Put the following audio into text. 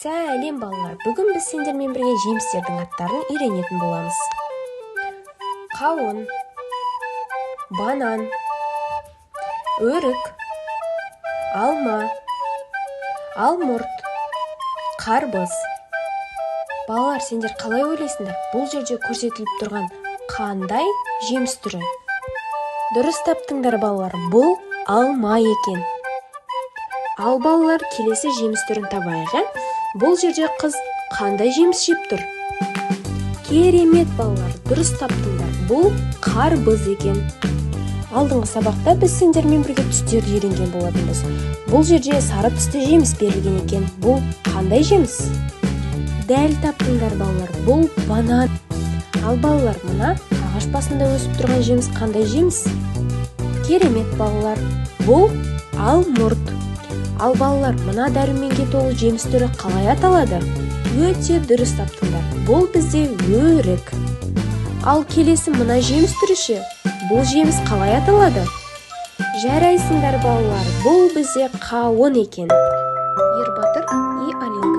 Сәлем балалар, бүгін біз сендермен бірге жемістердің аттарын үйренетін боламыз. Қауын, банан, өрік, алма, алмұрт, қарбыз. Балалар, сендер қалай ойлайсыңдар? Бұл жерде көрсетіліп тұрған қандай жеміс түрі? Дұрыс таптыңдар балалар, бұл алма екен. Ал балалар, келесі жеміс түрін табайық. Бұл жерде қыз қандай жеміс жеп тұр? Керемет балалар, дұрыс таптыңдар. Бұл қарбыз екен. Алдыңғы сабақта біз сендермен бірге түстерді үйренген болатынбыз. Бұл жерде сары түсті жеміс берілген екен. Бұл қандай жеміс? Дәл таптыңдар балалар, бұл банан. Ал балалар, мына ағаш басында өсіп тұрған жеміс қандай жеміс? Керемет балалар, бұл алмұрт. Ал балалар, мына дәруменге толы жеміс түрі қалай аталады? Өте дұрыс таптыңдар. Бұл бізде өрік. Ал келесі мына жеміс түрі ше? Бұл жеміс қалай аталады? Жарайсыңдар балалар, бұл бізде қауын екен. Ербатыр и Алина